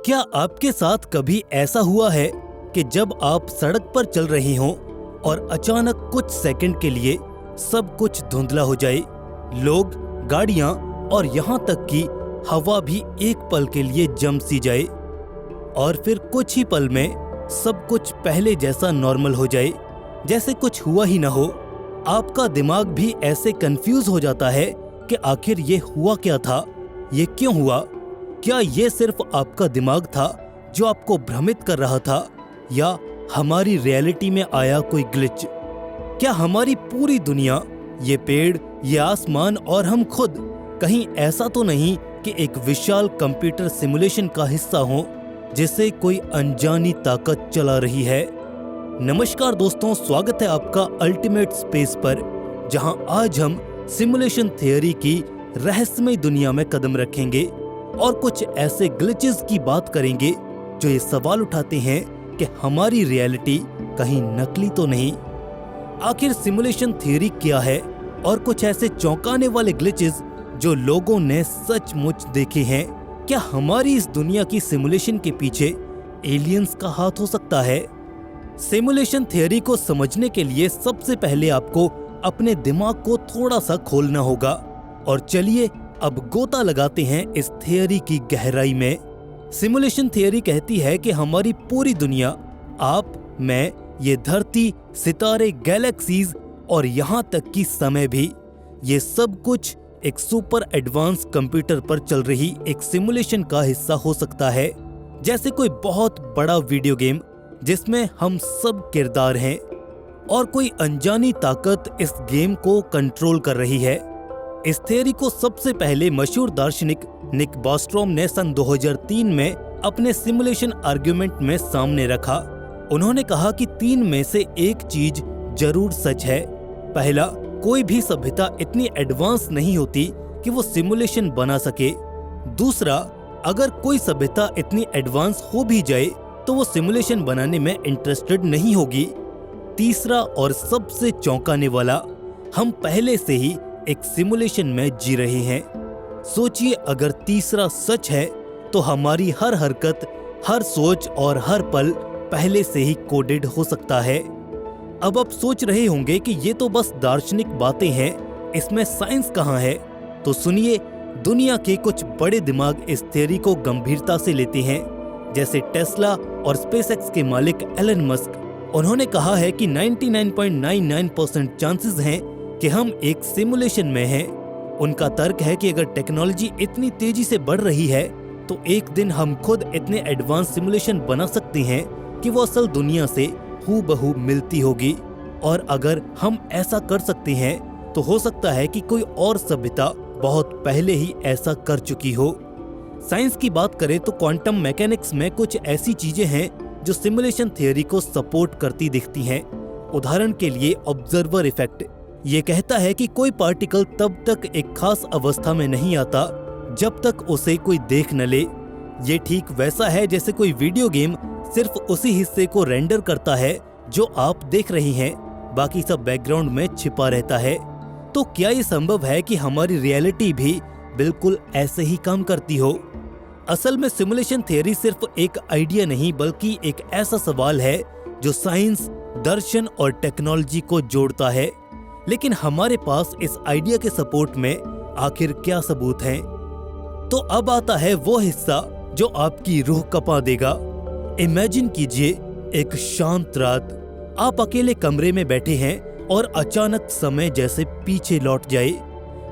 क्या आपके साथ कभी ऐसा हुआ है कि जब आप सड़क पर चल रही हों और अचानक कुछ सेकंड के लिए सब कुछ धुंधला हो जाए, लोग, गाड़ियां और यहाँ तक कि हवा भी एक पल के लिए जम सी जाए और फिर कुछ ही पल में सब कुछ पहले जैसा नॉर्मल हो जाए, जैसे कुछ हुआ ही ना हो। आपका दिमाग भी ऐसे कंफ्यूज हो जाता है कि आखिर ये हुआ क्या था, ये क्यों हुआ? क्या ये सिर्फ आपका दिमाग था जो आपको भ्रमित कर रहा था, या हमारी रियलिटी में आया कोई ग्लिच? क्या हमारी पूरी दुनिया, ये पेड़, ये आसमान और हम खुद कहीं ऐसा तो नहीं कि एक विशाल कंप्यूटर सिमुलेशन का हिस्सा हो जिसे कोई अनजानी ताकत चला रही है? नमस्कार दोस्तों, स्वागत है आपका अल्टीमेट स्पेस पर, जहां आज हम सिमुलेशन थियरी की रहस्यमय दुनिया में कदम रखेंगे और कुछ ऐसे ग्लिचेस की बात करेंगे जो ये सवाल उठाते हैं कि हमारी रियलिटी कहीं नकली तो नहीं। आखिर सिमुलेशन थियरी क्या है और कुछ ऐसे चौंकाने वाले ग्लिचेस जो लोगों ने सचमुच देखे हैं। क्या हमारी इस दुनिया की सिमुलेशन के पीछे एलियंस का हाथ हो सकता है? सिमुलेशन थियरी को समझने के लिए सबसे पहले आपको अपने दिमाग को थोड़ा सा खोलना होगा और चलिए अब गोता लगाते हैं इस थियरी की गहराई में। सिमुलेशन थियरी कहती है कि हमारी पूरी दुनिया, आप, मैं, ये धरती, सितारे, गैलेक्सीज और यहाँ तक कि समय भी, ये सब कुछ एक सुपर एडवांस कंप्यूटर पर चल रही एक सिमुलेशन का हिस्सा हो सकता है। जैसे कोई बहुत बड़ा वीडियो गेम जिसमें हम सब किरदार हैं और कोई अनजानी ताकत इस गेम को कंट्रोल कर रही है। इस थियरी को सबसे पहले मशहूर दार्शनिक निक बॉस्ट्रोम ने सन 2003 में अपने सिमुलेशन आर्गुमेंट में सामने रखा। उन्होंने कहा कि 3 में से एक चीज जरूर सच है। पहला, कोई भी सभ्यता इतनी एडवांस नहीं होती कि वो सिमुलेशन बना सके। दूसरा, अगर कोई सभ्यता इतनी एडवांस हो भी जाए तो वो सिमुलेशन बनाने में इंटरेस्टेड नहीं होगी। तीसरा और सबसे चौंकाने वाला, हम पहले से ही एक सिमुलेशन में जी रहे हैं। सोचिए, अगर तीसरा सच है तो हमारी हर हरकत, हर सोच और हर पल पहले से ही कोडेड हो सकता है। अब आप सोच रहे होंगे कि ये तो बस दार्शनिक बातें हैं, इसमें साइंस कहाँ है? तो सुनिए, दुनिया के कुछ बड़े दिमाग इस थियरी को गंभीरता से लेते हैं, जैसे टेस्ला और स्पेसएक्स के मालिक एलन मस्क। उन्होंने कहा है कि 99.99% चांसेस हैं कि हम एक सिमुलेशन में हैं। उनका तर्क है कि अगर टेक्नोलॉजी इतनी तेजी से बढ़ रही है तो एक दिन हम खुद इतने एडवांस सिमुलेशन बना सकते हैं कि वो असल दुनिया से हूबहू मिलती होगी। और अगर हम ऐसा कर सकते हैं तो हो सकता है कि कोई और सभ्यता बहुत पहले ही ऐसा कर चुकी हो। साइंस की बात करें तो क्वांटम मैकेनिक्स में कुछ ऐसी चीजें हैं जो सिमुलेशन थियरी को सपोर्ट करती दिखती हैं। उदाहरण के लिए ऑब्जर्वर इफेक्ट। ये कहता है कि कोई पार्टिकल तब तक एक खास अवस्था में नहीं आता जब तक उसे कोई देख न ले। ये ठीक वैसा है जैसे कोई वीडियो गेम सिर्फ उसी हिस्से को रेंडर करता है जो आप देख रही हैं, बाकी सब बैकग्राउंड में छिपा रहता है। तो क्या ये संभव है कि हमारी रियलिटी भी बिल्कुल ऐसे ही काम करती हो? असल में सिमुलेशन थियरी सिर्फ एक आइडिया नहीं, बल्कि एक ऐसा सवाल है जो साइंस, दर्शन और टेक्नोलॉजी को जोड़ता है। लेकिन हमारे पास इस आइडिया के सपोर्ट में आखिर क्या सबूत हैं? तो अब आता है वो हिस्सा जो आपकी रूह कपा देगा। इमेजिन कीजिए, एक शांत रात, आप अकेले कमरे में बैठे हैं और अचानक समय जैसे पीछे लौट जाए।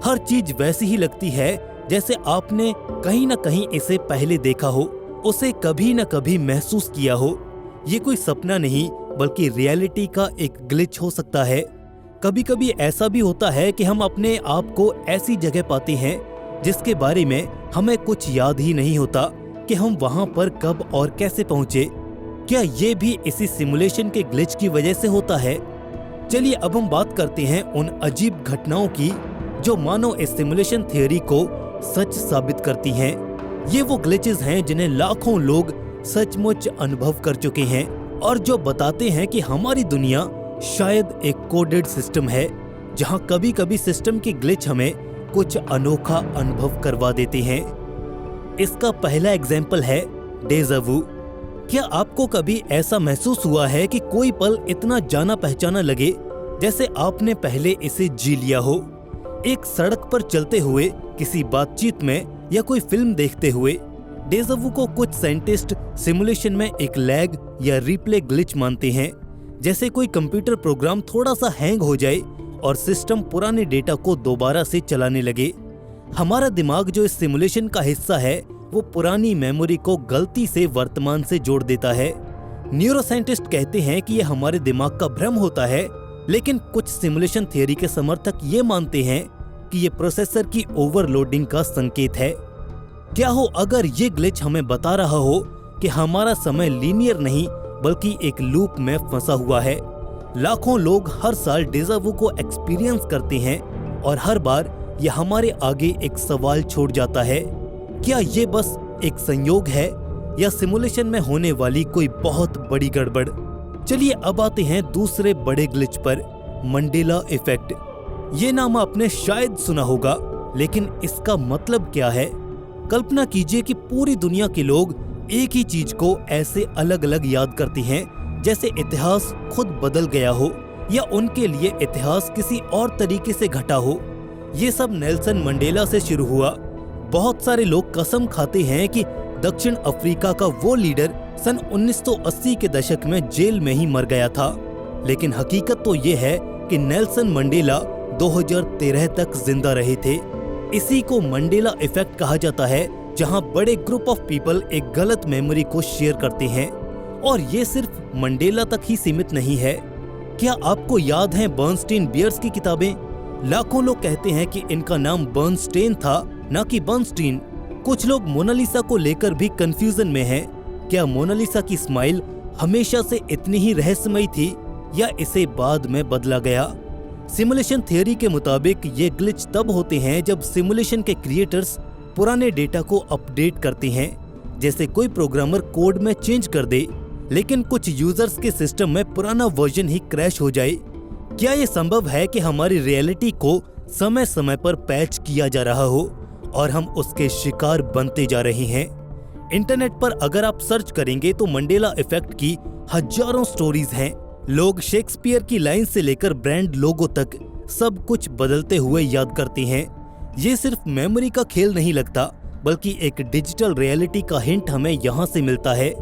हर चीज वैसी ही लगती है जैसे आपने कहीं ना कहीं इसे पहले देखा हो, उसे कभी न कभी महसूस किया हो। ये कोई सपना नहीं बल्कि रियलिटी का एक ग्लिच हो सकता है। कभी कभी ऐसा भी होता है कि हम अपने आप को ऐसी जगह पाते हैं जिसके बारे में हमें कुछ याद ही नहीं होता कि हम वहां पर कब और कैसे पहुंचे। क्या ये भी इसी सिमुलेशन के ग्लिच की वजह से होता है? चलिए अब हम बात करते हैं उन अजीब घटनाओं की जो मानो इस सिमुलेशन थियरी को सच साबित करती हैं। ये वो ग्लिचेस हैं जिन्हें लाखों लोग सचमुच अनुभव कर चुके हैं और जो बताते हैं कि हमारी दुनिया शायद एक कोडेड सिस्टम है, जहां कभी कभी सिस्टम के ग्लिच हमें कुछ अनोखा अनुभव करवा देते हैं। इसका पहला एग्जाम्पल है डेजा वू। क्या आपको कभी ऐसा महसूस हुआ है कि कोई पल इतना जाना पहचाना लगे जैसे आपने पहले इसे जी लिया हो? एक सड़क पर चलते हुए, किसी बातचीत में या कोई फिल्म देखते हुए। डेजा वू को कुछ साइंटिस्ट सिमुलेशन में एक लैग या रिप्ले ग्लिच मानते हैं, जैसे कोई कंप्यूटर प्रोग्राम थोड़ा सा हैंग हो जाए और सिस्टम पुराने डेटा को दोबारा से चलाने लगे। हमारा दिमाग जो इस सिमुलेशन का हिस्सा है, वो पुरानी मेमोरी को गलती से वर्तमान से जोड़ देता है। न्यूरोसाइंटिस्ट कहते हैं कि यह हमारे दिमाग का भ्रम होता है, लेकिन कुछ सिमुलेशन थियरी के समर्थक ये मानते हैं कि ये प्रोसेसर की ओवरलोडिंग का संकेत है। क्या हो अगर ये ग्लिच हमें बता रहा हो कि हमारा समय लीनियर नहीं बल्कि एक लूप में फंसा हुआ है। लाखों लोग हर साल डेजा वू को एक्सपीरियंस करते हैं और हर बार ये हमारे आगे एक सवाल छोड़ जाता है, क्या ये बस एक संयोग है या सिमुलेशन में होने वाली कोई बहुत बड़ी गड़बड़? चलिए अब आते हैं दूसरे बड़े ग्लिच पर, मंडेला इफेक्ट। ये नाम आपने शायद सुना होगा, लेकिन इसका मतलब क्या है? कल्पना कीजिए कि पूरी दुनिया के लोग एक ही चीज को ऐसे अलग अलग याद करते हैं जैसे इतिहास खुद बदल गया हो या उनके लिए इतिहास किसी और तरीके से घटा हो। ये सब नेल्सन मंडेला से शुरू हुआ। बहुत सारे लोग कसम खाते हैं कि दक्षिण अफ्रीका का वो लीडर सन 1980 के दशक में जेल में ही मर गया था, लेकिन हकीकत तो ये है कि नेल्सन मंडेला 2013 तक जिंदा रहे थे। इसी को मंडेला इफेक्ट कहा जाता है, जहां बड़े ग्रुप ऑफ पीपल एक गलत मेमोरी को शेयर करते हैं। और ये सिर्फ मंडेला तक ही सीमित नहीं है। क्या आपको याद है बर्नस्टीन बियर्स की किताबें? लाखों लोग कहते हैं कि इनका नाम बर्नस्टेन था, न कि बर्नस्टीन। कुछ लोग मोनालिसा को लेकर भी कंफ्यूजन में हैं। क्या मोनालिसा की स्माइल हमेशा से इतनी ही रहस्यमयी थी या इसे बाद में बदला गया? सिमुलेशन थियरी के मुताबिक ये ग्लिच तब होते हैं जब सिमुलेशन के क्रिएटर्स पुराने डेटा को अपडेट करते हैं, जैसे कोई प्रोग्रामर कोड में चेंज कर दे, लेकिन कुछ यूजर्स के सिस्टम में पुराना वर्जन ही क्रैश हो जाए। क्या ये संभव है कि हमारी रियलिटी को समय समय पर पैच किया जा रहा हो और हम उसके शिकार बनते जा रहे हैं? इंटरनेट पर अगर आप सर्च करेंगे तो मंडेला इफेक्ट की हजारों स्टोरीज हैं। लोग शेक्सपियर की लाइन से लेकर ब्रांड लोगो तक सब कुछ बदलते हुए याद करते हैं। ये सिर्फ मेमोरी का खेल नहीं लगता, बल्कि एक डिजिटल रियलिटी का हिंट हमें यहाँ से मिलता है,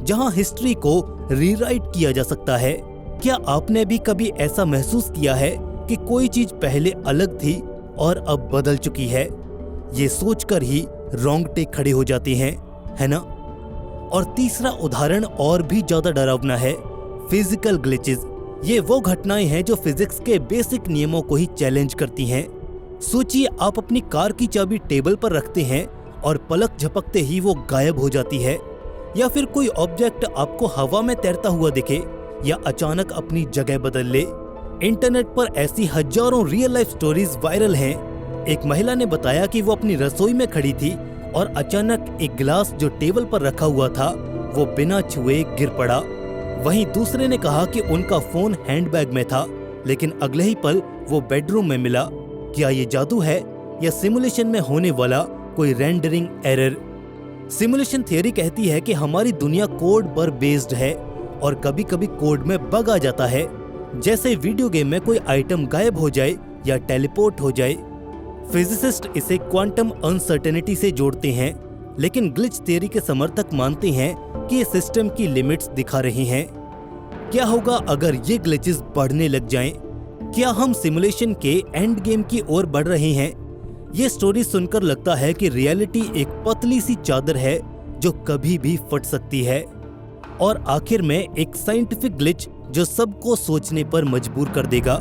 जहाँ हिस्ट्री को रीराइट किया जा सकता है। क्या आपने भी कभी ऐसा महसूस किया है कि कोई चीज पहले अलग थी और अब बदल चुकी है? ये सोचकर ही रोंगटे खड़े हो जाते हैं, है ना? और तीसरा उदाहरण और भी ज्यादा डरावना है, फिजिकल ग्लिचेस। ये वो घटनाएं हैं जो फिजिक्स के बेसिक नियमों को ही चैलेंज करती हैं। सोचिए, आप अपनी कार की चाबी टेबल पर रखते हैं और पलक झपकते ही वो गायब हो जाती है, या फिर कोई ऑब्जेक्ट आपको हवा में तैरता हुआ दिखे या अचानक अपनी जगह बदल ले। इंटरनेट पर ऐसी हजारों रियल लाइफ स्टोरीज वायरल हैं। एक महिला ने बताया कि वो अपनी रसोई में खड़ी थी और अचानक एक गिलास जो टेबल पर रखा हुआ था वो बिना छुए गिर पड़ा। वहीं दूसरे ने कहा कि उनका फोन हैंडबैग में था, लेकिन अगले ही पल वो बेडरूम में मिला। क्या ये जादू है या सिमुलेशन में होने वाला कोई रेंडरिंग एरर? सिमुलेशन थियरी कहती है कि हमारी दुनिया कोड पर बेस्ड है और कभी कभी कोड में बग आ जाता है, जैसे वीडियो गेम में कोई आइटम गायब हो जाए या टेलीपोर्ट हो जाए। फिजिसिस्ट इसे क्वांटम अनसर्टेनिटी से जोड़ते हैं, लेकिन ग्लिच थियरी के समर्थक मानते हैं कि ये सिस्टम की लिमिट्स दिखा रहे हैं। क्या होगा अगर ये ग्लिचेस बढ़ने लग जाएं? क्या हम सिमुलेशन के एंड गेम की ओर बढ़ रहे हैं? ये स्टोरी सुनकर लगता है कि रियलिटी एक पतली सी चादर है जो कभी भी फट सकती है। और आखिर में एक साइंटिफिक ग्लिच जो सबको सोचने पर मजबूर कर देगा,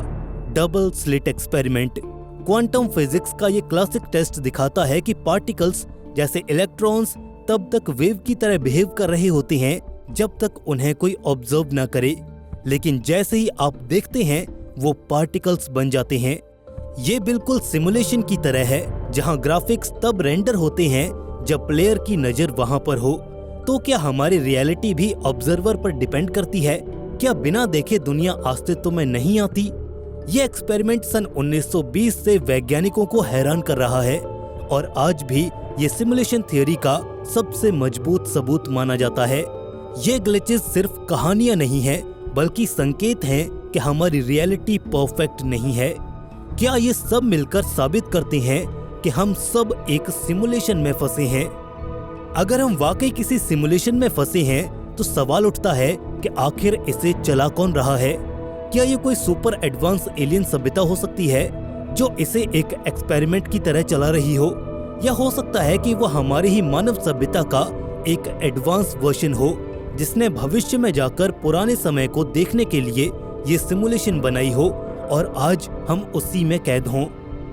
double slit experiment. Quantum physics का ये क्लासिक टेस्ट दिखाता है कि पार्टिकल्स जैसे इलेक्ट्रॉन्स तब तक वेव की तरह बिहेव कर रहे होते हैं जब तक उन्हें कोई ऑब्जर्व ना करे, लेकिन जैसे ही आप देखते हैं वो पार्टिकल्स बन जाते हैं। ये बिल्कुल सिमुलेशन की तरह है, जहां ग्राफिक्स तब रेंडर होते हैं जब प्लेयर की नजर वहां पर हो। तो क्या हमारी रियलिटी भी ऑब्जर्वर पर डिपेंड करती है? क्या बिना देखे दुनिया अस्तित्व में नहीं आती? ये एक्सपेरिमेंट सन 1920 से वैज्ञानिकों को हैरान कर रहा है और आज भी ये सिमुलेशन थियोरी का सबसे मजबूत सबूत माना जाता है। ये ग्लिचेस सिर्फ कहानियां नहीं है, बल्कि संकेत हैं कि हमारी रियलिटी परफेक्ट नहीं है। क्या ये सब मिलकर साबित करते हैं कि हम सब एक सिमुलेशन में फंसे हैं? अगर हम वाकई किसी सिमुलेशन में फंसे हैं, तो सवाल उठता है कि आखिर इसे चला कौन रहा है? क्या ये कोई सुपर एडवांस एलियन सभ्यता हो सकती है जो इसे एक एक्सपेरिमेंट की तरह चला रही हो, या हो सकता है कि वो हमारी ही मानव सभ्यता का एक एडवांस वर्जन हो जिसने भविष्य में जाकर पुराने समय को देखने के लिए ये सिमुलेशन बनाई हो और आज हम उसी में कैद हों।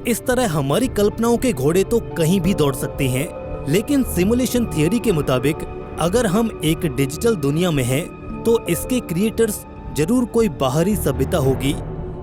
इस तरह हमारी कल्पनाओं के घोड़े तो कहीं भी दौड़ सकते हैं, लेकिन सिमुलेशन थियोरी के मुताबिक अगर हम एक डिजिटल दुनिया में हैं, तो इसके क्रिएटर्स जरूर कोई बाहरी सभ्यता होगी।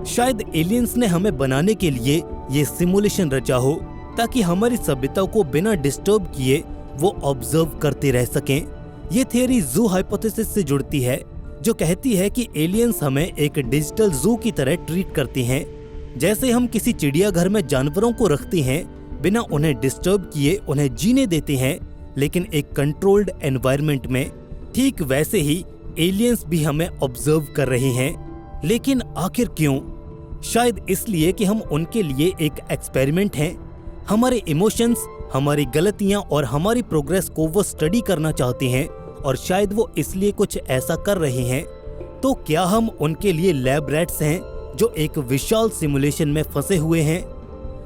शायद एलियंस ने हमें बनाने के लिए ये सिमुलेशन रचा हो, ताकि हमारी सभ्यता को बिना डिस्टर्ब किए वो ऑब्जर्व करते रह सकें। ये थियोरी जू हाइपोथेसिस से जुड़ती है, जो कहती है कि एलियंस हमें एक डिजिटल जू की तरह ट्रीट करते हैं। जैसे हम किसी चिड़ियाघर में जानवरों को रखते हैं, बिना उन्हें डिस्टर्ब किए उन्हें जीने देते हैं, लेकिन एक कंट्रोल्ड एनवायरनमेंट में, ठीक वैसे ही एलियंस भी हमें ऑब्जर्व कर रहे हैं। लेकिन आखिर क्यों? शायद इसलिए कि हम उनके लिए एक एक्सपेरिमेंट हैं। हमारे इमोशंस, हमारी गलतियां और हमारी प्रोग्रेस को वो स्टडी करना चाहते हैं, और शायद वो इसलिए कुछ ऐसा कर रहे हैं। तो क्या हम उनके लिए लैब रैट्स हैं जो एक विशाल सिमुलेशन में फंसे हुए हैं?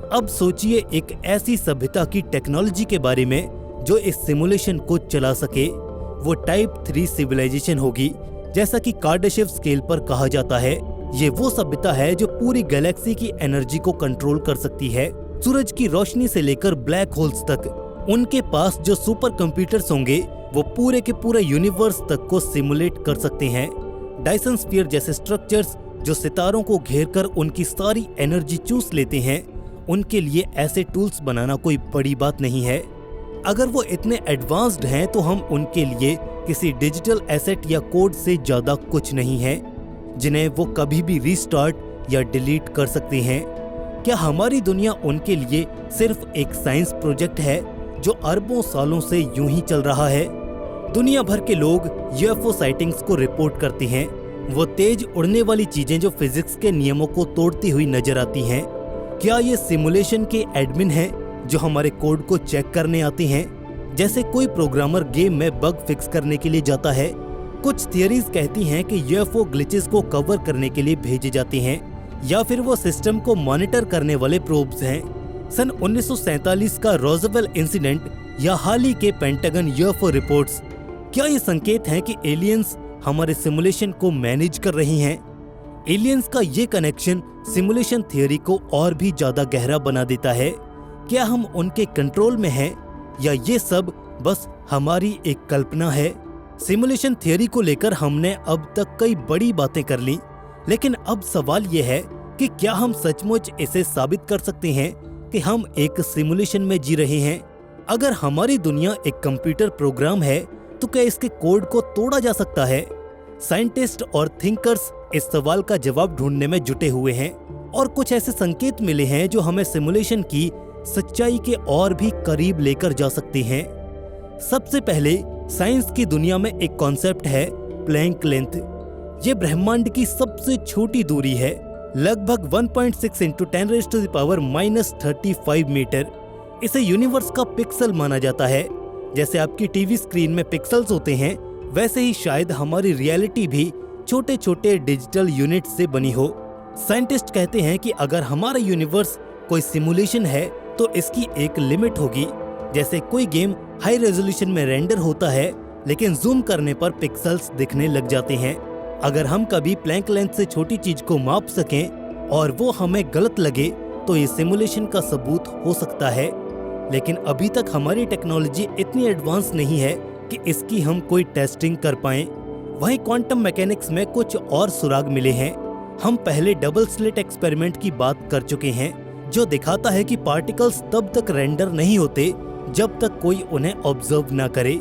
अब सोचिए एक ऐसी सभ्यता की टेक्नोलॉजी के बारे में जो इस सिमुलेशन को चला सके। वो टाइप 3 सिविलाइजेशन होगी, जैसा कि कार्डाशेव स्केल पर कहा जाता है। ये वो सभ्यता है जो पूरी गैलेक्सी की एनर्जी को कंट्रोल कर सकती है, सूरज की रोशनी से लेकर ब्लैक होल्स तक। उनके पास जो सुपर कंप्यूटर्स होंगे वो पूरे के पूरे यूनिवर्स तक को सिमुलेट कर सकते हैं। डायसन स्फीयर जैसे स्ट्रक्चर्स जो सितारों को घेरकर उनकी सारी एनर्जी चूस लेते हैं, उनके लिए ऐसे टूल्स बनाना कोई बड़ी बात नहीं है। अगर वो इतने एडवांस्ड हैं, तो हम उनके लिए किसी डिजिटल एसेट या कोड से ज्यादा कुछ नहीं है, जिन्हें वो कभी भी रीस्टार्ट या डिलीट कर सकते हैं। क्या हमारी दुनिया उनके लिए सिर्फ एक साइंस प्रोजेक्ट है जो अरबों सालों से यूं ही चल रहा है? दुनिया भर के लोग यूएफओ साइटिंग्स को रिपोर्ट करते हैं, वो तेज उड़ने वाली चीजें जो फिजिक्स के नियमों को तोड़ती हुई नजर आती हैं। क्या ये सिमुलेशन के एडमिन हैं जो हमारे कोड को चेक करने आते हैं, जैसे कोई प्रोग्रामर गेम में बग फिक्स करने के लिए जाता है? कुछ थियरीज कहती हैं कि यूएफओ ग्लिचेस को कवर करने के लिए भेजे जाते हैं, या फिर वो सिस्टम को मॉनिटर करने वाले प्रोब्स हैं। सन 1947 का रोजवेल इंसिडेंट या हाल ही के पेंटागन यूएफओ रिपोर्ट्स, क्या ये संकेत हैं कि एलियंस हमारे सिमुलेशन को मैनेज कर रही हैं? एलियंस का ये कनेक्शन सिमुलेशन थियोरी को और भी ज्यादा गहरा बना देता है। क्या हम उनके कंट्रोल में हैं, या ये सब बस हमारी एक कल्पना है? सिमुलेशन थियोरी को लेकर हमने अब तक कई बड़ी बातें कर ली, लेकिन अब सवाल ये है कि क्या हम सचमुच इसे साबित कर सकते हैं कि हम एक सिमुलेशन में जी रहे हैं? अगर हमारी दुनिया एक कंप्यूटर प्रोग्राम है, तो क्या इसके कोड को तोड़ा जा सकता है? साइंटिस्ट और थिंकर्स इस सवाल का जवाब ढूंढने में जुटे हुए हैं, और कुछ ऐसे संकेत मिले हैं जो हमें सिमुलेशन की सच्चाई के और भी करीब लेकर जा सकते हैं। सबसे पहले साइंस की दुनिया में एक कॉन्सेप्ट है प्लैंक लेंथ। ये ब्रह्मांड की सबसे छोटी दूरी है, लगभग 1.6 × 10⁻⁻35 मीटर। इसे यूनिवर्स का पिक्सल माना जाता है। जैसे आपकी टीवी स्क्रीन में पिक्सल्स होते हैं, वैसे ही शायद हमारी रियलिटी भी छोटे छोटे डिजिटल यूनिट से बनी हो। साइंटिस्ट कहते हैं कि अगर हमारा यूनिवर्स कोई सिमुलेशन है, तो इसकी एक लिमिट होगी। जैसे कोई गेम हाई रेजोल्यूशन में रेंडर होता है, लेकिन जूम करने पर पिक्सल्स दिखने लग जाते हैं। अगर हम कभी प्लैंक लेंथ से छोटी चीज को माप सकें और वो हमें गलत लगे, तो ये सिमुलेशन का सबूत हो सकता है। लेकिन अभी तक हमारी टेक्नोलॉजी इतनी एडवांस नहीं है कि इसकी हम कोई टेस्टिंग कर पाएं। वहीं क्वांटम मैकेनिक्स में कुछ और सुराग मिले हैं। हम पहले डबल स्लिट एक्सपेरिमेंट की बात कर चुके हैं, जो दिखाता है कि पार्टिकल्स तब तक रेंडर नहीं होते जब तक कोई उन्हें ऑब्जर्व ना करे।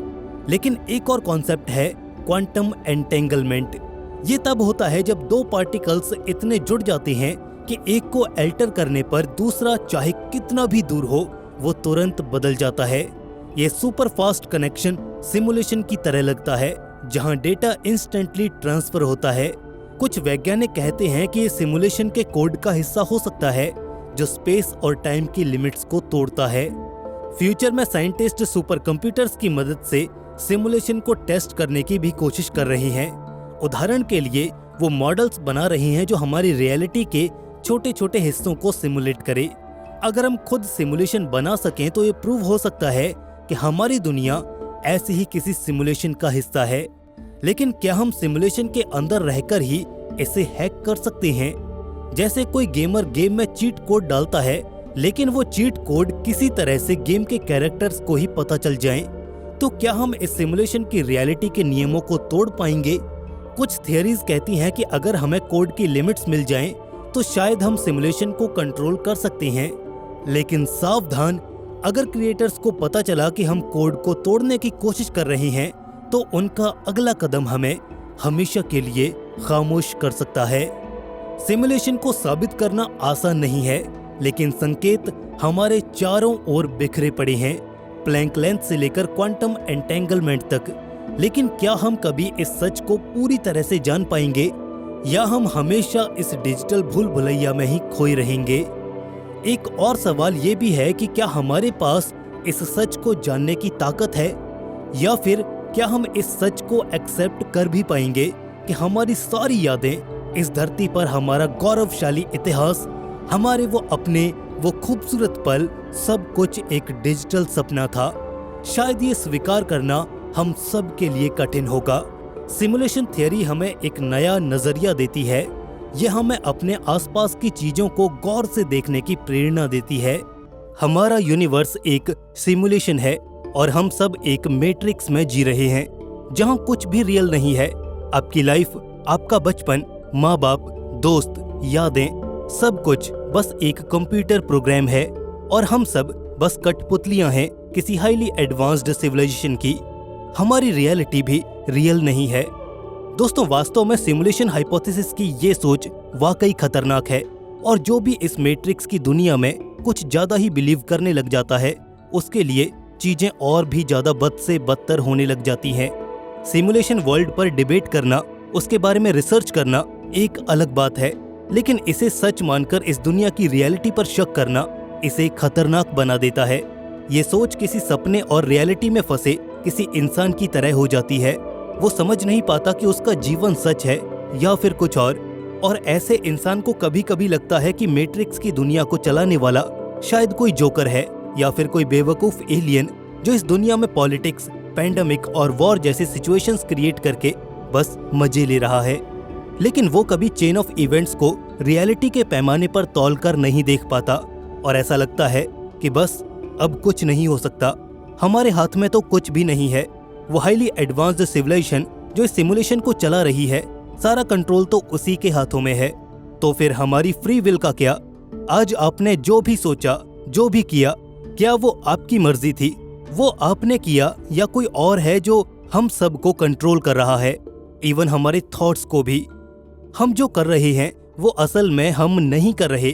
लेकिन एक और कॉन्सेप्ट है क्वांटम एंटेंगलमेंट। ये तब होता है जब दो पार्टिकल्स इतने जुड़ जाते हैं कि एक को अल्टर करने पर दूसरा चाहे कितना भी दूर हो, वो तुरंत बदल जाता है। ये सुपर फास्ट कनेक्शन सिमुलेशन की तरह लगता है, जहां डेटा इंस्टेंटली ट्रांसफर होता है। कुछ वैज्ञानिक कहते हैं कि ये सिमुलेशन के कोड का हिस्सा हो सकता है, जो स्पेस और टाइम की लिमिट्स को तोड़ता है। फ्यूचर में साइंटिस्ट सुपर कंप्यूटर्स की मदद से सिमुलेशन को टेस्ट करने की भी कोशिश कर रही हैं। उदाहरण के लिए वो मॉडल्स बना रही हैं जो हमारी रियलिटी के छोटे छोटे हिस्सों को सिमुलेट करे। अगर हम खुद सिमुलेशन बना सकें तो ये प्रूव हो सकता है कि हमारी दुनिया ऐसे ही किसी सिमुलेशन का हिस्सा है। लेकिन क्या हम सिमुलेशन के अंदर रहकर ही इसे हैक कर सकते हैं? जैसे कोई गेमर गेम में चीट कोड डालता है, लेकिन वो चीट कोड किसी तरह से गेम के कैरेक्टर्स को ही पता चल जाए, तो क्या हम इस सिमुलेशन की रियलिटी के नियमों को तोड़ पाएंगे? कुछ थियरीज कहती हैं कि अगर हमें कोड की लिमिट्स मिल जाएं, तो शायद हम सिमुलेशन को कंट्रोल कर सकते हैं। लेकिन सावधान, अगर क्रिएटर्स को पता चला कि हम कोड को तोड़ने की कोशिश कर रहे हैं, तो उनका अगला कदम हमें हमेशा के लिए खामोश कर सकता है। सिमुलेशन को साबित करना आसान नहीं है, लेकिन संकेत हमारे चारों ओर बिखरे पड़े हैं, प्लैंक लेंथ से लेकर क्वांटम एंटेंगलमेंट तक। लेकिन क्या हम कभी इस सच को पूरी तरह से जान पाएंगे, या हम हमेशा इस डिजिटल भूल भुलैया में ही खोए रहेंगे? एक और सवाल ये भी है कि क्या हमारे पास इस सच को जानने की ताकत है, या फिर क्या हम इस सच को एक्सेप्ट कर भी पाएंगे कि हमारी सारी यादें, इस धरती पर हमारा गौरवशाली इतिहास, हमारे वो अपने, वो खूबसूरत पल, सब कुछ एक डिजिटल सपना था? शायद ये स्वीकार करना हम सब के लिए कठिन होगा। सिमुलेशन थियरी हमें एक नया नजरिया देती है। यह हमें अपने आसपास की चीजों को गौर से देखने की प्रेरणा देती है। हमारा यूनिवर्स एक सिमुलेशन है और हम सब एक मैट्रिक्स में जी रहे हैं, जहां कुछ भी रियल नहीं है। आपकी लाइफ, आपका बचपन, माँ बाप, दोस्त, यादें, सब कुछ बस एक कंप्यूटर प्रोग्राम है, और हम सब बस कठपुतलियां हैं किसी हाईली एडवांस्ड सिविलाइजेशन की। हमारी रियलिटी भी रियल नहीं है। दोस्तों, वास्तव में सिमुलेशन हाइपोथेसिस की ये सोच वाकई खतरनाक है, और जो भी इस मैट्रिक्स की दुनिया में कुछ ज्यादा ही बिलीव करने लग जाता है, उसके लिए चीजें और भी ज्यादा बद से बदतर होने लग जाती हैं। सिमुलेशन वर्ल्ड पर डिबेट करना, उसके बारे में रिसर्च करना एक अलग बात है, लेकिन इसे सच मानकर इस दुनिया की रियलिटी पर शक करना इसे खतरनाक बना देता है। ये सोच किसी सपने और रियलिटी में फंसे किसी इंसान की तरह हो जाती है। वो समझ नहीं पाता कि उसका जीवन सच है या फिर कुछ और ऐसे इंसान को कभी कभी लगता है कि मैट्रिक्स की दुनिया को चलाने वाला शायद कोई जोकर है, या फिर कोई बेवकूफ एलियन जो इस दुनिया में पॉलिटिक्स, पैंडेमिक और वॉर जैसे सिचुएशंस क्रिएट करके बस मजे ले रहा है। लेकिन वो कभी चेन ऑफ इवेंट्स को रियलिटी के पैमाने पर तौल कर नहीं देख पाता, और ऐसा लगता है कि बस अब कुछ नहीं हो सकता, हमारे हाथ में तो कुछ भी नहीं है। वो हाईली एडवांस्ड सिविलाइजेशन जो इस सिमुलेशन को चला रही है, सारा कंट्रोल तो उसी के हाथों में है। तो फिर हमारी फ्री विल का क्या? आज आपने जो भी सोचा, जो भी किया, क्या वो आपकी मर्जी थी? वो आपने किया, या कोई और है जो हम सब को कंट्रोल कर रहा है, इवन हमारे थॉट्स को भी? हम जो कर रहे हैं वो असल में हम नहीं कर रहे,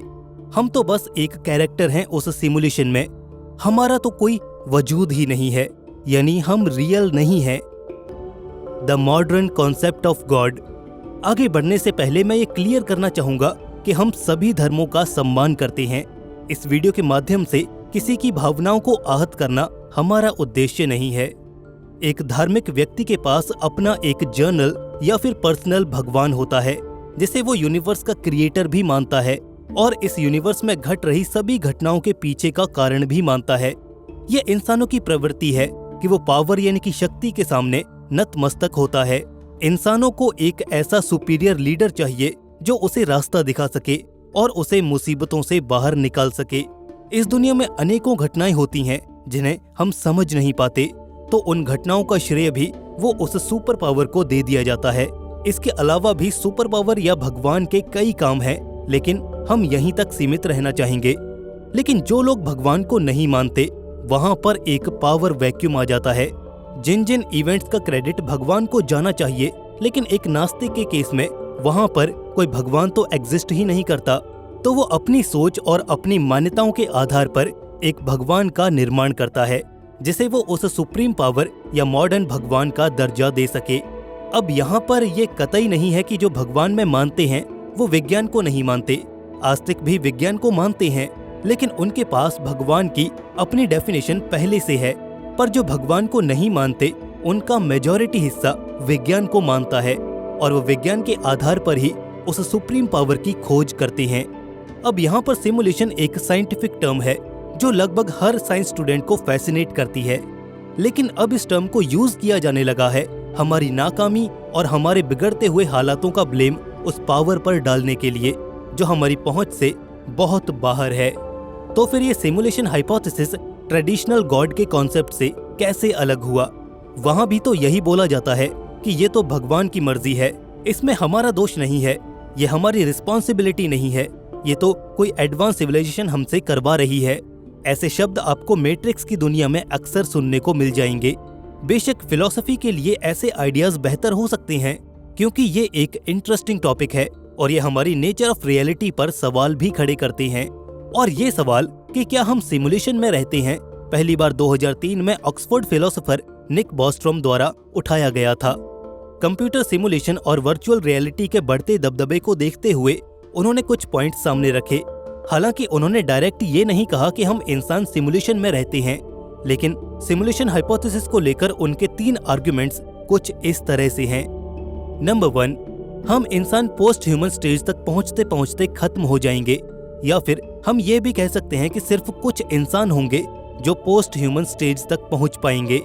हम तो बस एक कैरेक्टर हैं उस सिमुलेशन में। हमारा तो कोई वजूद ही नहीं है, यानी हम रियल नहीं है। The modern concept of God. आगे बढ़ने से पहले मैं ये क्लियर करना चाहूंगा कि हम सभी धर्मों का सम्मान करते हैं। इस वीडियो के माध्यम से किसी की भावनाओं को आहत करना हमारा उद्देश्य नहीं है। एक धार्मिक व्यक्ति के पास अपना एक जर्नल या फिर पर्सनल भगवान होता है, जिसे वो यूनिवर्स का क्रिएटर भी मानता है, और इस यूनिवर्स में घट रही सभी घटनाओं के पीछे का कारण भी मानता है। ये इंसानों की प्रवृत्ति है कि वो पावर यानी कि शक्ति के सामने नतमस्तक होता है। इंसानों को एक ऐसा सुपीरियर लीडर चाहिए जो उसे रास्ता दिखा सके और उसे मुसीबतों से बाहर निकाल सके। इस दुनिया में अनेकों घटनाएं होती हैं जिन्हें हम समझ नहीं पाते, तो उन घटनाओं का श्रेय भी वो उस सुपर पावर को दे दिया जाता है। इसके अलावा भी सुपर पावर या भगवान के कई काम हैं, लेकिन हम यहीं तक सीमित रहना चाहेंगे। लेकिन जो लोग भगवान को नहीं मानते, वहां पर एक पावर वैक्यूम आ जाता है। जिन जिन इवेंट्स का क्रेडिट भगवान को जाना चाहिए, लेकिन एक नास्तिक के केस में वहां पर कोई भगवान तो एग्जिस्ट ही नहीं करता, तो वो अपनी सोच और अपनी मान्यताओं के आधार पर एक भगवान का निर्माण करता है जिसे वो उस सुप्रीम पावर या मॉडर्न भगवान का दर्जा दे सके। अब यहाँ पर ये कतई नहीं है कि जो भगवान में मानते हैं वो विज्ञान को नहीं मानते। आस्तिक भी विज्ञान को मानते हैं, लेकिन उनके पास भगवान की अपनी डेफिनेशन पहले से है। पर जो भगवान को नहीं मानते उनका मेजॉरिटी हिस्सा विज्ञान को मानता है और वो विज्ञान के आधार पर ही उस सुप्रीम पावर की खोज करते हैं। अब यहाँ पर सिमुलेशन एक साइंटिफिक टर्म है जो लगभग हर साइंस स्टूडेंट को फैसिनेट करती है, लेकिन अब इस टर्म को यूज किया जाने लगा है हमारी नाकामी और हमारे बिगड़ते हुए हालातों का ब्लेम उस पावर पर डालने के लिए जो हमारी पहुंच से बहुत बाहर है। तो फिर ये सिमुलेशन हाइपोथेसिस ट्रेडिशनल गॉड के कॉन्सेप्ट से कैसे अलग हुआ? वहां भी तो यही बोला जाता है कि ये तो भगवान की मर्जी है, इसमें हमारा दोष नहीं है, ये हमारी रिस्पॉन्सिबिलिटी नहीं है, ये तो कोई एडवांस सिविलाइजेशन हमसे करवा रही है। ऐसे शब्द आपको मैट्रिक्स की दुनिया में अक्सर सुनने को मिल जाएंगे। बेशक फिलॉसफी के लिए ऐसे आइडियाज बेहतर हो सकते हैं क्योंकि ये एक इंटरेस्टिंग टॉपिक है और ये हमारी नेचर ऑफ रियलिटी पर सवाल भी खड़े करते हैं। और ये सवाल कि क्या हम सिमुलेशन में रहते हैं, पहली बार 2003 में ऑक्सफोर्ड फिलोसोफर निक बॉस्ट्रॉम द्वारा उठाया गया था। कंप्यूटर सिमुलेशन और वर्चुअल रियलिटी के बढ़ते दबदबे को देखते हुए उन्होंने कुछ पॉइंट सामने रखे। हालांकि उन्होंने डायरेक्ट ये नहीं कहा कि हम इंसान सिमुलेशन में रहते हैं, लेकिन सिमुलेशन हाइपोथेसिस को लेकर उनके 3 आर्गुमेंट्स कुछ इस तरह से हैं। नंबर 1, हम इंसान पोस्ट ह्यूमन स्टेज तक पहुंचते पहुंचते खत्म हो जाएंगे, या फिर हम ये भी कह सकते हैं कि सिर्फ कुछ इंसान होंगे जो पोस्ट ह्यूमन स्टेज तक पहुंच पाएंगे।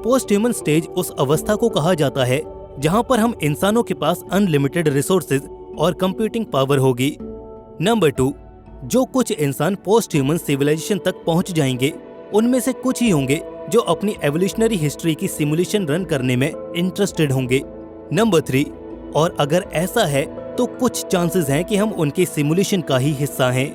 पोस्ट ह्यूमन स्टेज उस अवस्था को कहा जाता है जहां पर हम इंसानों के पास अनलिमिटेड रिसोर्सेज और कंप्यूटिंग पावर होगी। नंबर 2, जो कुछ इंसान पोस्ट ह्यूमन सिविलाइजेशन तक पहुंच जाएंगे उनमें से कुछ ही होंगे जो अपनी एवोल्यूशनरी हिस्ट्री की सिमुलेशन रन करने में इंटरेस्टेड होंगे। नंबर 3, और अगर ऐसा है तो कुछ चांसेस हैं कि हम उनके सिमुलेशन का ही हिस्सा हैं।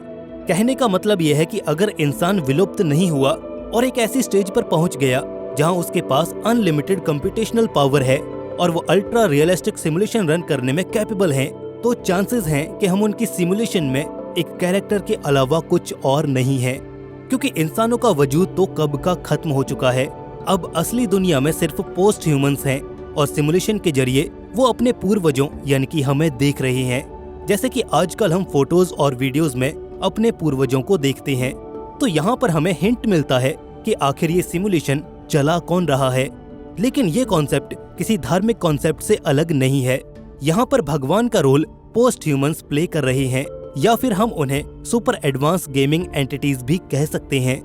कहने का मतलब यह है कि अगर इंसान विलुप्त नहीं हुआ और एक ऐसी स्टेज पर पहुंच गया जहां उसके पास अनलिमिटेड कंप्यूटेशनल पावर है और वो अल्ट्रा रियलिस्टिक सिमुलेशन रन करने में कैपेबल हैं, तो चांसेस हैं कि हम उनकी सिमुलेशन में एक कैरेक्टर के अलावा कुछ और नहीं है, क्योंकि इंसानों का वजूद तो कब का खत्म हो चुका है। अब असली दुनिया में सिर्फ पोस्ट ह्यूमंस हैं और सिमुलेशन के जरिए वो अपने पूर्वजों यानी कि हमें देख रहे हैं, जैसे कि आजकल हम फोटोज और वीडियोस में अपने पूर्वजों को देखते हैं। तो यहाँ पर हमें हिंट मिलता है कि आखिर ये सिमुलेशन चला कौन रहा है। लेकिन ये कॉन्सेप्ट किसी धार्मिक कॉन्सेप्ट से अलग नहीं है। यहाँ पर भगवान का रोल पोस्ट ह्यूमंस प्ले कर रहे हैं, या फिर हम उन्हें सुपर एडवांस गेमिंग एंटिटीज भी कह सकते हैं।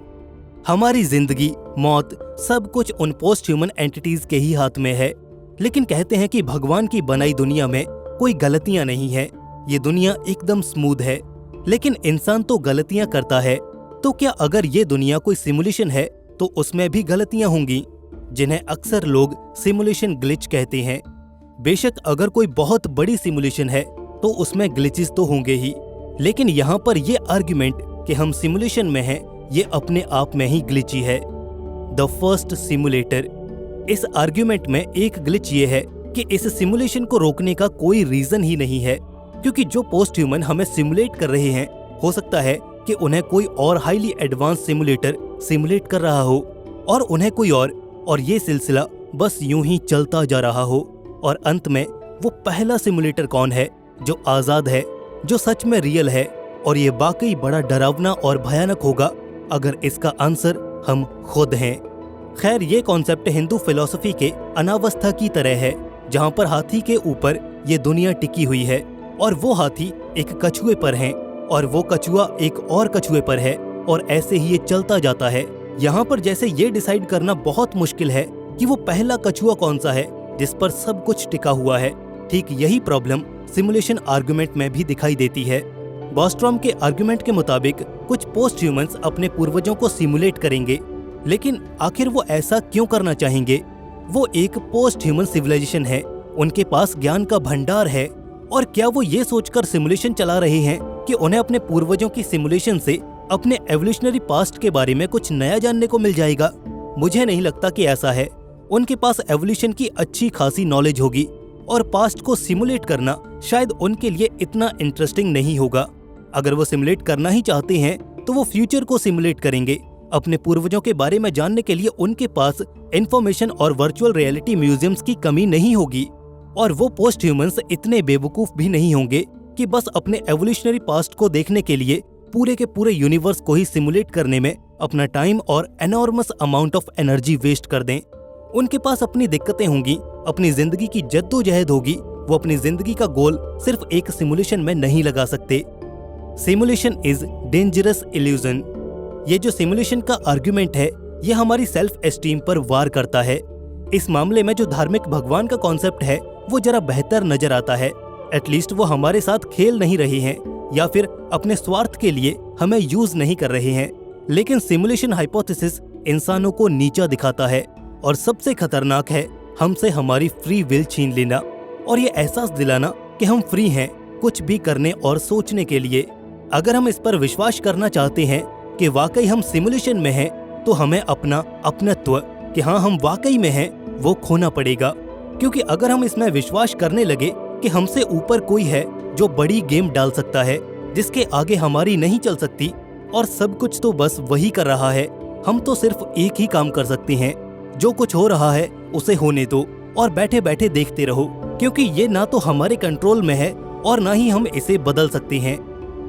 हमारी जिंदगी, मौत, सब कुछ उन पोस्ट ह्यूमन एंटिटीज के ही हाथ में है। लेकिन कहते हैं कि भगवान की बनाई दुनिया में कोई गलतियां नहीं है, ये दुनिया एकदम स्मूथ है। लेकिन इंसान तो गलतियां करता है, तो क्या अगर ये दुनिया कोई सिमुलेशन है तो उसमें भी गलतियां होंगी, जिन्हें अक्सर लोग सिमुलेशन ग्लिच कहते हैं। बेशक अगर कोई बहुत बड़ी सिमुलेशन है तो उसमें ग्लिचेस तो होंगे ही, लेकिन यहाँ पर ये आर्ग्यूमेंट कि हम सिमुलेशन में हैं ये अपने आप में ही ग्लिची है। द फर्स्ट सिमुलेटर, इस आर्ग्यूमेंट में एक ग्लिच ये है कि इस सिमुलेशन को रोकने का कोई रीजन ही नहीं है, क्योंकि जो पोस्ट ह्यूमन हमें सिमुलेट कर रहे हैं हो सकता है कि उन्हें कोई और हाईली एडवांस सिमुलेटर सिमुलेट कर रहा हो और उन्हें कोई और ये सिलसिला बस यूं ही चलता जा रहा हो। और अंत में वो पहला सिमुलेटर कौन है जो आजाद है, जो सच में रियल है, और ये वाकई बड़ा डरावना और भयानक होगा अगर इसका आंसर हम खुद हैं। खैर, ये कॉन्सेप्ट हिंदू फिलॉसफी के अनावस्था की तरह है, जहाँ पर हाथी के ऊपर ये दुनिया टिकी हुई है और वो हाथी एक कछुए पर है और वो कछुआ एक और कछुए पर है, और ऐसे ही ये चलता जाता है। यहाँ पर जैसे ये डिसाइड करना बहुत मुश्किल है कि वो पहला कछुआ कौन सा है जिस पर सब कुछ टिका हुआ है। ठीक यही प्रॉब्लम सिमुलेशन आर्गुमेंट में भी दिखाई देती है। बॉस्ट्रॉम के आर्गुमेंट के मुताबिक कुछ पोस्ट ह्यूमंस अपने पूर्वजों को सिमुलेट करेंगे, लेकिन आखिर वो ऐसा क्यों करना चाहेंगे? वो एक पोस्ट ह्यूमन सिविलाइजेशन है, उनके पास ज्ञान का भंडार है, और क्या वो ये सोचकर सिमुलेशन चला रहे हैं कि उन्हें अपने पूर्वजों की सिमुलेशन से अपने एवोल्यूशनरी पास्ट के बारे में कुछ नया जानने को मिल जाएगा? मुझे नहीं लगता कि ऐसा है। उनके पास एवोल्यूशन की अच्छी खासी नॉलेज होगी और पास्ट को सिमुलेट करना शायद उनके लिए इतना इंटरेस्टिंग नहीं होगा। अगर वो सिमुलेट करना ही चाहते हैं तो वो फ्यूचर को सिमुलेट करेंगे, अपने पूर्वजों के बारे में जानने के लिए उनके पास इंफॉर्मेशन और वर्चुअल रियलिटी म्यूजियम्स की कमी नहीं होगी, और वो पोस्ट ह्यूमंस इतने बेवकूफ भी नहीं होंगे कि बस अपने एवोल्यूशनरी पास्ट को देखने के लिए पूरे के पूरे यूनिवर्स को ही सिमुलेट करने में अपना टाइम और enormous amount of energy waste कर दें। उनके पास अपनी दिक्कतें होंगी, अपनी जिंदगी की जद्दोजहद होगी। वो अपनी जिंदगी का गोल सिर्फ एक सिमुलेशन में नहीं लगा सकते। Simulation is dangerous illusion. ये जो सिमुलेशन का आर्गुमेंट है, ये हमारी सेल्फ एस्टीम पर वार करता है। इस मामले में जो धार्मिक भगवान का कॉन्सेप्ट है वो जरा बेहतर नजर आता है। एटलीस्ट वो हमारे साथ खेल नहीं रहे हैं या फिर अपने स्वार्थ के लिए हमें यूज नहीं कर रहे हैं। लेकिन सिमुलेशन हाइपोथेसिस इंसानों को नीचा दिखाता है, और सबसे खतरनाक है हमसे हमारी फ्री विल छीन लेना और ये एहसास दिलाना कि हम फ्री हैं कुछ भी करने और सोचने के लिए। अगर हम इस पर विश्वास करना चाहते हैं कि वाकई हम सिमुलेशन में हैं, तो हमें अपना अपनत्व कि हाँ हम वाकई में हैं वो खोना पड़ेगा। क्योंकि अगर हम इसमें विश्वास करने लगे कि हमसे ऊपर कोई है जो बड़ी गेम डाल सकता है, जिसके आगे हमारी नहीं चल सकती, और सब कुछ तो बस वही कर रहा है, हम तो सिर्फ एक ही काम कर सकते हैं, जो कुछ हो रहा है उसे होने दो और बैठे बैठे देखते रहो, क्योंकि ये ना तो हमारे कंट्रोल में है और ना ही हम इसे बदल सकते हैं।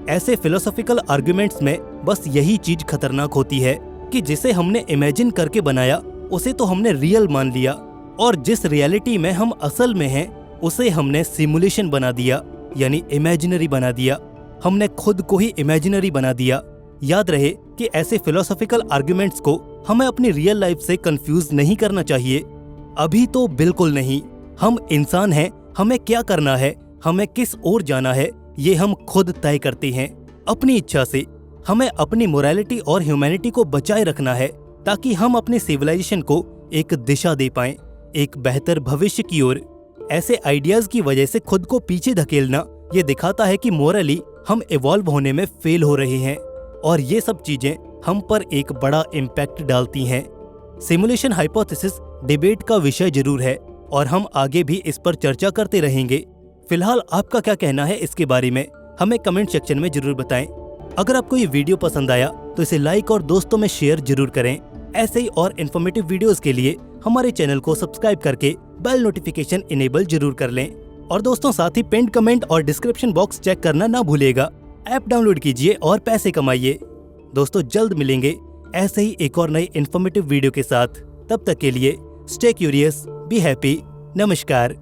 ऐसे फिलोसॉफिकल आर्गुमेंट्स में बस यही चीज खतरनाक होती है कि जिसे हमने इमेजिन करके बनाया उसे तो हमने रियल मान लिया, और जिस रियलिटी में हम असल में हैं उसे हमने सिमुलेशन बना दिया, यानी इमेजिनरी बना दिया। हमने खुद को ही इमेजिनरी बना दिया। याद रहे कि ऐसे फिलोसॉफिकल आर्गुमेंट्स को हमें अपनी रियल लाइफ से कंफ्यूज नहीं करना चाहिए। अभी तो बिल्कुल नहीं। हम इंसान हैं, हमें क्या करना है, हमें किस ओर जाना है, ये हम खुद तय करते हैं अपनी इच्छा से। हमें अपनी मोरालिटी और ह्यूमैनिटी को बचाए रखना है ताकि हम अपने सिविलाइजेशन को एक दिशा दे पाएं, एक बेहतर भविष्य की ओर। ऐसे आइडियाज की वजह से खुद को पीछे धकेलना ये दिखाता है कि मोरली हम इवॉल्व होने में फेल हो रहे हैं, और ये सब चीजें हम पर एक बड़ा इम्पैक्ट डालती हैं। सिमुलेशन हाइपोथेसिस डिबेट का विषय जरूर है और हम आगे भी इस पर चर्चा करते रहेंगे। फिलहाल आपका क्या कहना है इसके बारे में हमें कमेंट सेक्शन में जरूर बताएं। अगर आपको ये वीडियो पसंद आया तो इसे लाइक और दोस्तों में शेयर जरूर करें। ऐसे ही और इन्फॉर्मेटिव वीडियोस के लिए हमारे चैनल को सब्सक्राइब करके बेल नोटिफिकेशन इनेबल जरूर कर लें। और दोस्तों साथ ही पिन कमेंट और डिस्क्रिप्शन बॉक्स चेक करना ना भूलिएगा। ऐप डाउनलोड कीजिए और पैसे कमाइए। दोस्तों जल्द मिलेंगे ऐसे ही एक और नई इन्फॉर्मेटिव वीडियो के साथ। तब तक के लिए स्टे क्यूरियस, बी हैप्पी। नमस्कार।